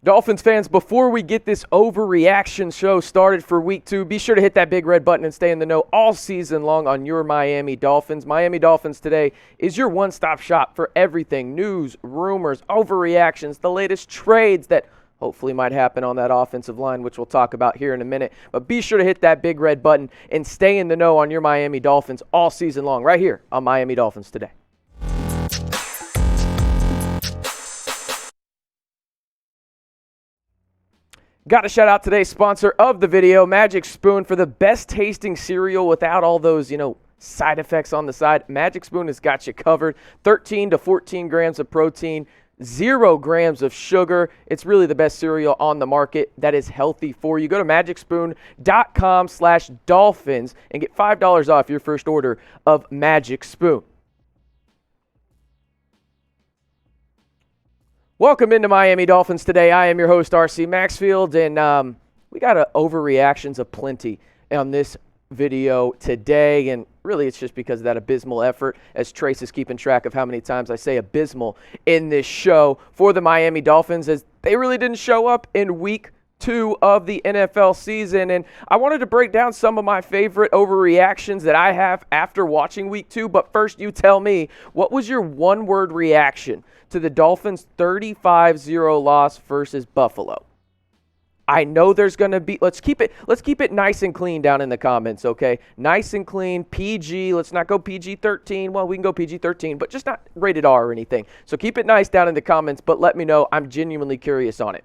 Dolphins fans, before we get this overreaction show started for week 2, be sure to hit that big red button and stay in the know all season long on your Miami Dolphins. Miami Dolphins Today is your one-stop shop for everything news, rumors, overreactions, the latest trades that hopefully might happen on that offensive line, which we'll talk about here in a minute. But be sure to hit that big red button and stay in the know on your Miami Dolphins all season long right here on Miami Dolphins Today. Got to shout out today's sponsor of the video, Magic Spoon, for the best tasting cereal without all those, side effects on the side. Magic Spoon has got you covered. 13 to 14 grams of protein, 0 grams of sugar. It's really the best cereal on the market that is healthy for you. Go to magicspoon.com/dolphins and get $5 off your first order of Magic Spoon. Welcome into Miami Dolphins Today. I am your host, RC Maxfield, and we got overreactions aplenty on this video today, and really it's just because of that abysmal effort, as Trace is keeping track of how many times I say abysmal in this show for the Miami Dolphins, as they really didn't show up in week 2 of the NFL season. And I wanted to break down some of my favorite overreactions that I have after watching week 2. But first, you tell me, what was your one-word reaction to the Dolphins' 35-0 loss versus Buffalo? I know there's going to be, let's keep it nice and clean down in the comments, okay? Nice and clean, PG. Let's not go PG-13. Well, we can go PG-13, but just not rated R or anything. So keep it nice down in the comments, but let me know. I'm genuinely curious on it.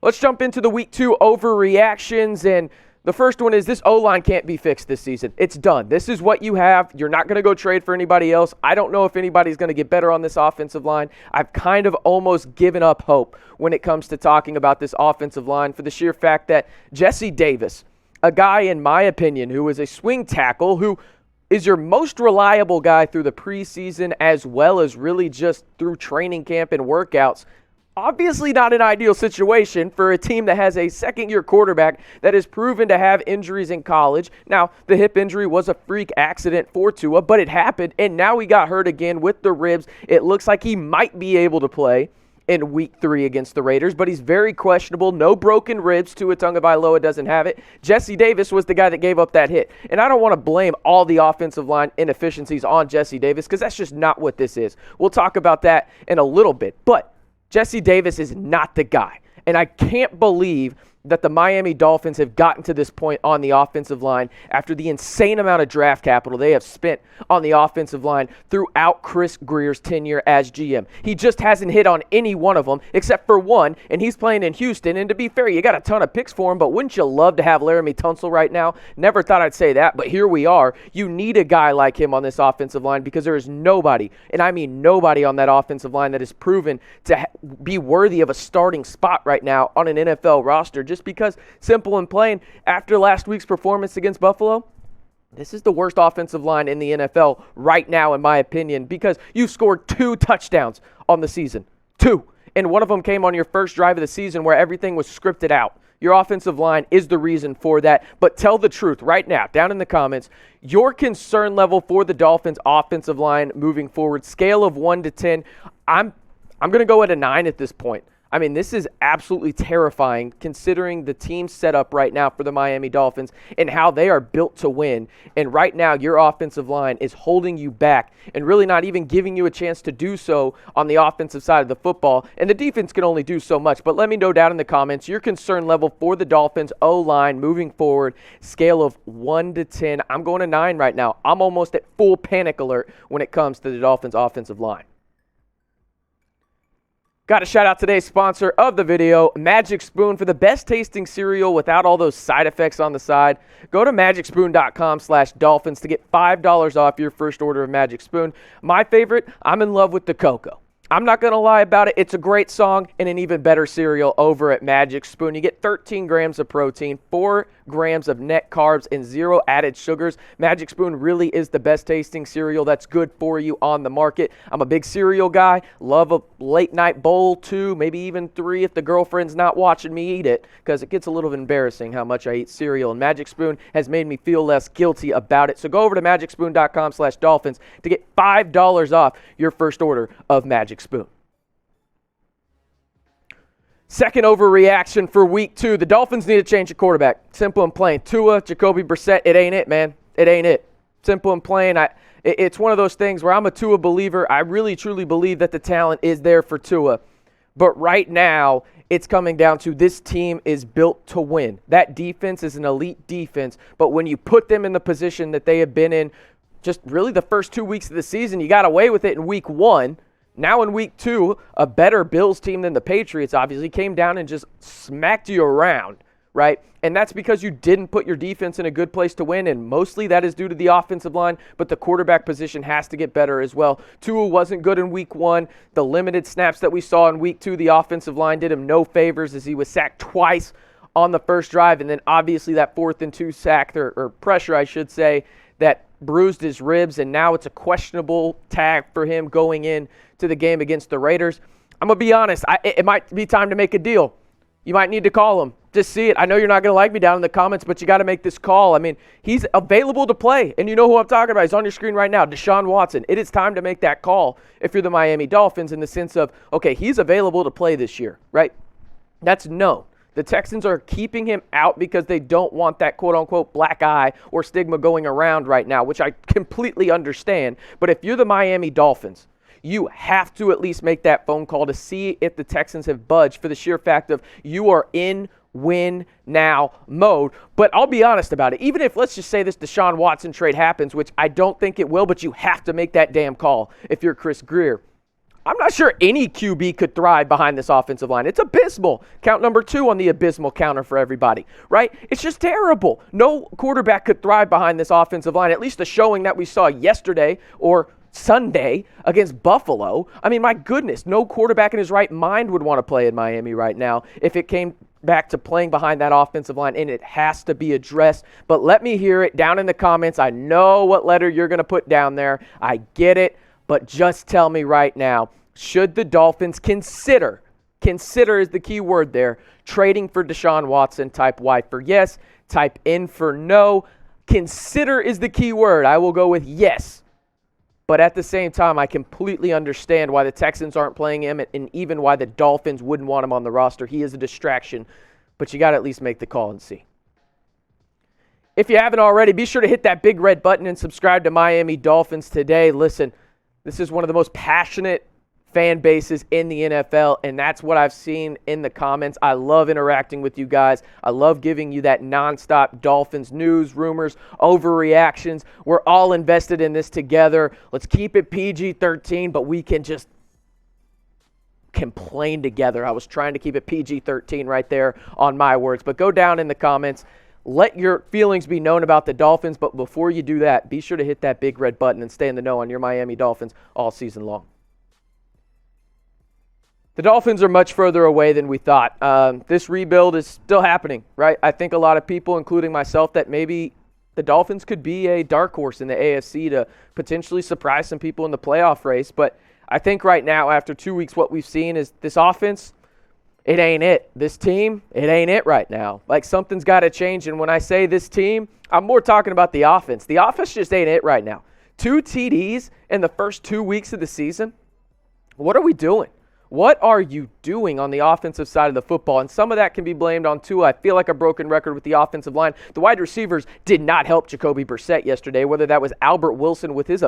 Let's jump into the week 2 overreactions, and the first one is this O-line can't be fixed this season. It's done. This is what you have. You're not going to go trade for anybody else. I don't know if anybody's going to get better on this offensive line. I've kind of almost given up hope when it comes to talking about this offensive line for the sheer fact that Jesse Davis, a guy in my opinion who is a swing tackle, who is your most reliable guy through the preseason as well as really just through training camp and workouts, obviously not an ideal situation for a team that has a second-year quarterback that is proven to have injuries in college. Now, the hip injury was a freak accident for Tua, but it happened, and now he got hurt again with the ribs. It looks like he might be able to play in week 3 against the Raiders, but he's very questionable. No broken ribs. Tua Tagovailoa doesn't have it. Jesse Davis was the guy that gave up that hit. And I don't want to blame all the offensive line inefficiencies on Jesse Davis, because that's just not what this is. We'll talk about that in a little bit, but Jesse Davis is not the guy. And I can't believe that the Miami Dolphins have gotten to this point on the offensive line after the insane amount of draft capital they have spent on the offensive line throughout Chris Grier's tenure as GM. He just hasn't hit on any one of them except for one, and he's playing in Houston. And to be fair, you got a ton of picks for him, but wouldn't you love to have Laramie Tunsil right now? Never thought I'd say that, but here we are. You need a guy like him on this offensive line because there is nobody, and I mean nobody on that offensive line that is proven to be worthy of a starting spot right now on an NFL roster, just because, simple and plain, after last week's performance against Buffalo, this is the worst offensive line in the NFL right now, in my opinion, because you've scored 2 touchdowns on the season. 2. And one of them came on your first drive of the season where everything was scripted out. Your offensive line is the reason for that. But tell the truth right now, down in the comments, your concern level for the Dolphins offensive line moving forward, scale of 1 to 10. I'm going to go at a 9 at this point. I mean, this is absolutely terrifying considering the team set up right now for the Miami Dolphins and how they are built to win. And right now, your offensive line is holding you back and really not even giving you a chance to do so on the offensive side of the football. And the defense can only do so much. But let me know down in the comments your concern level for the Dolphins O-line moving forward, scale of 1 to 10. I'm going to 9 right now. I'm almost at full panic alert when it comes to the Dolphins offensive line. Got to shout out today's sponsor of the video, Magic Spoon, for the best tasting cereal without all those side effects on the side. Go to magicspoon.com/dolphins to get $5 off your first order of Magic Spoon. My favorite, I'm in love with the cocoa. I'm not going to lie about it. It's a great song and an even better cereal over at Magic Spoon. You get 13 grams of protein, 4 grams of net carbs, and 0 added sugars. Magic Spoon really is the best tasting cereal that's good for you on the market. I'm a big cereal guy. Love a late night bowl, 2, maybe even 3 if the girlfriend's not watching me eat it, because it gets a little embarrassing how much I eat cereal. And Magic Spoon has made me feel less guilty about it. So go over to magicspoon.com/dolphins to get $5 off your first order of Magic Spoon. Second overreaction for week 2. The Dolphins need to change the quarterback. Simple and plain. Tua, Jacoby Brissett, it ain't it, man. It ain't it. Simple and plain. It's one of those things where I'm a Tua believer. I really, truly believe that the talent is there for Tua. But right now, it's coming down to this team is built to win. That defense is an elite defense. But when you put them in the position that they have been in just really the first 2 weeks of the season, you got away with it in week 1. Now in week 2, a better Bills team than the Patriots obviously came down and just smacked you around, right? And that's because you didn't put your defense in a good place to win, and mostly that is due to the offensive line, but the quarterback position has to get better as well. Tua wasn't good in week 1. The limited snaps that we saw in week 2, the offensive line did him no favors as he was sacked twice on the first drive, and then obviously that 4th and 2 sack, or pressure, I should say, that bruised his ribs, and now it's a questionable tag for him going in to the game against the Raiders. I'm going to be honest, it might be time to make a deal. You might need to call him. Just see it. I know you're not going to like me down in the comments, but you got to make this call. I mean, he's available to play, and you know who I'm talking about. He's on your screen right now, Deshaun Watson. It is time to make that call if you're the Miami Dolphins in the sense of, okay, he's available to play this year, right? That's known. The Texans are keeping him out because they don't want that quote-unquote black eye or stigma going around right now, which I completely understand. But if you're the Miami Dolphins, you have to at least make that phone call to see if the Texans have budged for the sheer fact of you are in win-now mode. But I'll be honest about it. Even if, let's just say, this Deshaun Watson trade happens, which I don't think it will, but you have to make that damn call if you're Chris Grier. I'm not sure any QB could thrive behind this offensive line. It's abysmal. Count number 2 on the abysmal counter for everybody, right? It's just terrible. No quarterback could thrive behind this offensive line, at least the showing that we saw yesterday or Sunday against Buffalo. I mean, my goodness, no quarterback in his right mind would want to play in Miami right now if it came back to playing behind that offensive line, and it has to be addressed. But let me hear it down in the comments. I know what letter you're going to put down there. I get it. But just tell me right now, should the Dolphins consider is the key word there, trading for Deshaun Watson? Type Y for yes, type N for no. Consider is the key word. I will go with yes. But at the same time, I completely understand why the Texans aren't playing him and even why the Dolphins wouldn't want him on the roster. He is a distraction, but you got to at least make the call and see. If you haven't already, be sure to hit that big red button and subscribe to Miami Dolphins Today. Listen, this is one of the most passionate fan bases in the NFL, and that's what I've seen in the comments. I love interacting with you guys. I love giving you that nonstop Dolphins news, rumors, overreactions. We're all invested in this together. Let's keep it PG-13, but we can just complain together. I was trying to keep it PG-13 right there on my words, but go down in the comments. Let your feelings be known about the Dolphins, but before you do that, be sure to hit that big red button and stay in the know on your Miami Dolphins all season long. The Dolphins are much further away than we thought. This rebuild is still happening, right? I think a lot of people, including myself, that maybe the Dolphins could be a dark horse in the AFC to potentially surprise some people in the playoff race. But I think right now, after 2 weeks, what we've seen is this offense, it ain't it. This team, it ain't it right now. Like, something's got to change. And when I say this team, I'm more talking about the offense. The offense just ain't it right now. 2 TDs in the first 2 weeks of the season? What are we doing? What are you doing on the offensive side of the football? And some of that can be blamed on Tua. I feel like a broken record with the offensive line. The wide receivers did not help Jacoby Brissett yesterday, whether that was Albert Wilson with his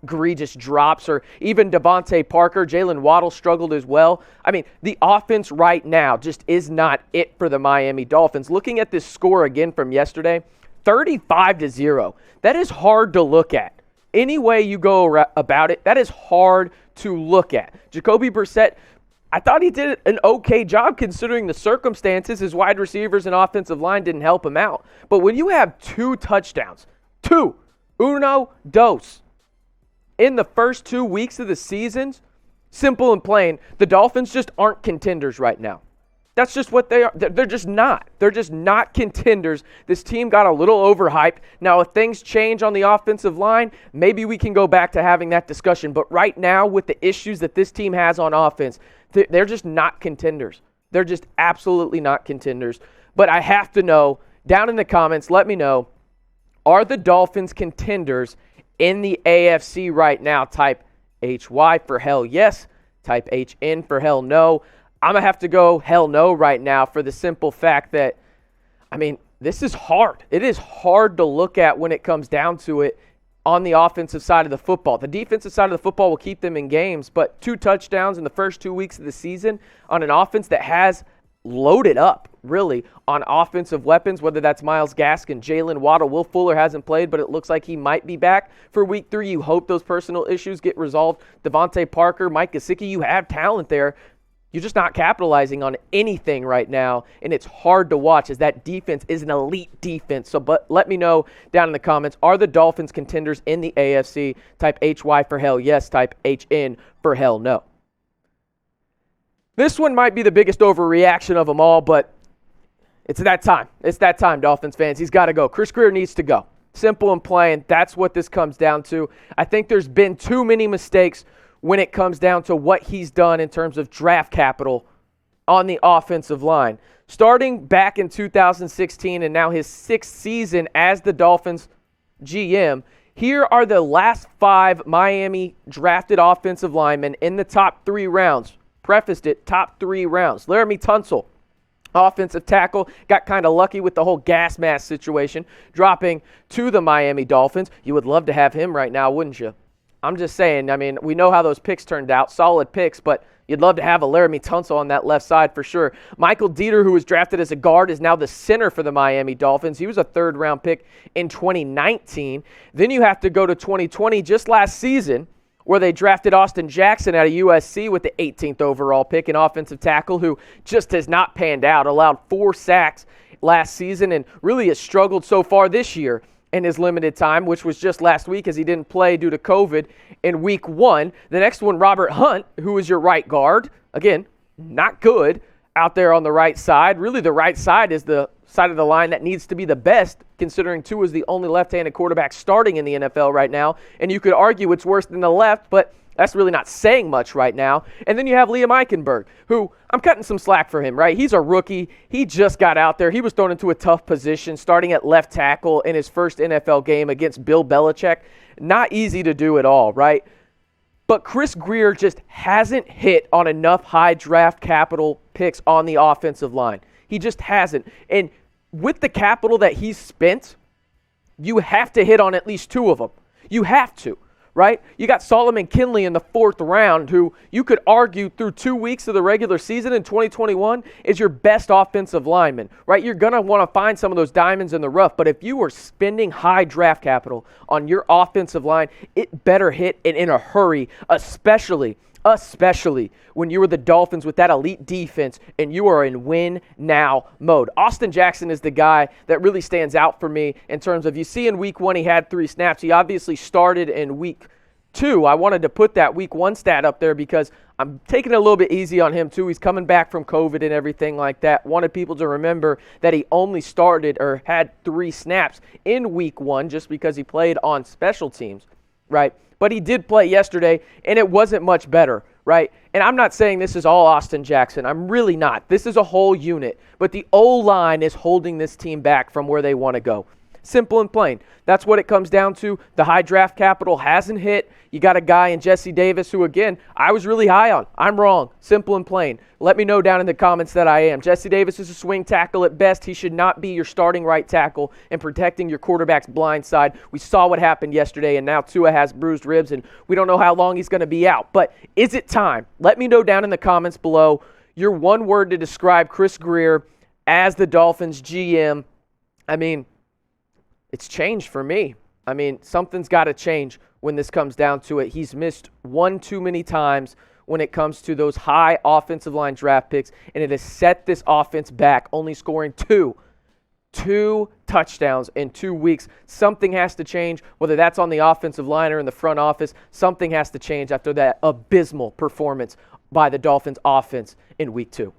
egregious drops or even Devontae Parker. Jalen Waddle struggled as well. I mean, the offense right now just is not it for the Miami Dolphins. Looking at this score again from yesterday, 35-0. That is hard to look at. Any way you go about it, that is hard to look at. Jacoby Brissett, I thought he did an okay job considering the circumstances. His wide receivers and offensive line didn't help him out. But when you have 2 touchdowns, uno, dos, in the first 2 weeks of the season, simple and plain, the Dolphins just aren't contenders right now. That's just what they are. They're just not. They're just not contenders. This team got a little overhyped. Now, if things change on the offensive line, maybe we can go back to having that discussion. But right now, with the issues that this team has on offense, they're just not contenders. They're just absolutely not contenders. But I have to know, down in the comments, let me know, are the Dolphins contenders in the AFC right now? Type HY for hell yes. Type HN for hell no. I'm going to have to go hell no right now for the simple fact that, I mean, this is hard. It is hard to look at when it comes down to it on the offensive side of the football. The defensive side of the football will keep them in games, but 2 touchdowns in the first 2 weeks of the season on an offense that has loaded up, really, on offensive weapons, whether that's Myles Gaskin, Jalen Waddle. Will Fuller hasn't played, but it looks like he might be back for week 3. You hope those personal issues get resolved. Devontae Parker, Mike Gesicki, you have talent there. You're just not capitalizing on anything right now, and it's hard to watch as that defense is an elite defense. So, but let me know down in the comments, are the Dolphins contenders in the AFC? Type HY for hell yes, type HN for hell no. This one might be the biggest overreaction of them all, but it's that time. It's that time, Dolphins fans. He's got to go. Chris Grier needs to go. Simple and plain. That's what this comes down to. I think there's been too many mistakes when it comes down to what he's done in terms of draft capital on the offensive line. Starting back in 2016 and now his 6th season as the Dolphins GM, here are the last 5 Miami drafted offensive linemen in the top 3 rounds. Prefaced it, top 3 rounds. Laremy Tunsil, offensive tackle, got kind of lucky with the whole gas mask situation, dropping to the Miami Dolphins. You would love to have him right now, wouldn't you? I'm just saying, I mean, we know how those picks turned out, solid picks, but you'd love to have a Laremy Tunsil on that left side for sure. Michael Dieter, who was drafted as a guard, is now the center for the Miami Dolphins. He was a 3rd-round pick in 2019. Then you have to go to 2020, just last season, where they drafted Austin Jackson out of USC with the 18th overall pick, an offensive tackle who just has not panned out, allowed 4 sacks last season and really has struggled so far this year in his limited time, which was just last week as he didn't play due to COVID in week 1. The next one, Robert Hunt, who is your right guard. Again, not good out there on the right side. Really, the right side is the side of the line that needs to be the best, considering Tua is the only left-handed quarterback starting in the NFL right now. And you could argue it's worse than the left, but that's really not saying much right now. And then you have Liam Eichenberg, who I'm cutting some slack for him, right? He's a rookie. He just got out there. He was thrown into a tough position, starting at left tackle in his first NFL game against Bill Belichick. Not easy to do at all, right? But Chris Grier just hasn't hit on enough high draft capital picks on the offensive line. He just hasn't. And with the capital that he's spent, you have to hit on at least 2 of them. You have to, right? You got Solomon Kinley in the 4th round, who you could argue through 2 weeks of the regular season in 2021 is your best offensive lineman, right? You're going to want to find some of those diamonds in the rough, but if you are spending high draft capital on your offensive line, it better hit and in a hurry, especially when you were the Dolphins with that elite defense and you are in win-now mode. Austin Jackson is the guy that really stands out for me in terms of, you see in week 1 he had 3 snaps. He obviously started in week 2. I wanted to put that week 1 stat up there because I'm taking it a little bit easy on him too. He's coming back from COVID and everything like that. Wanted people to remember that he only started or had 3 snaps in week 1 just because he played on special teams, right? But he did play yesterday, and it wasn't much better, right? And I'm not saying this is all Austin Jackson. I'm really not. This is a whole unit. But the O-line is holding this team back from where they want to go. Simple and plain. That's what it comes down to. The high draft capital hasn't hit. You got a guy in Jesse Davis who, again, I was really high on. I'm wrong. Simple and plain. Let me know down in the comments that I am. Jesse Davis is a swing tackle at best. He should not be your starting right tackle and protecting your quarterback's blind side. We saw what happened yesterday, and now Tua has bruised ribs, and we don't know how long he's going to be out. But is it time? Let me know down in the comments below your one word to describe Chris Grier as the Dolphins GM. I mean, it's changed for me. I mean, something's got to change when this comes down to it. He's missed one too many times when it comes to those high offensive line draft picks, and it has set this offense back, only scoring two touchdowns in 2 weeks. Something has to change, whether that's on the offensive line or in the front office. Something has to change after that abysmal performance by the Dolphins offense in week 2.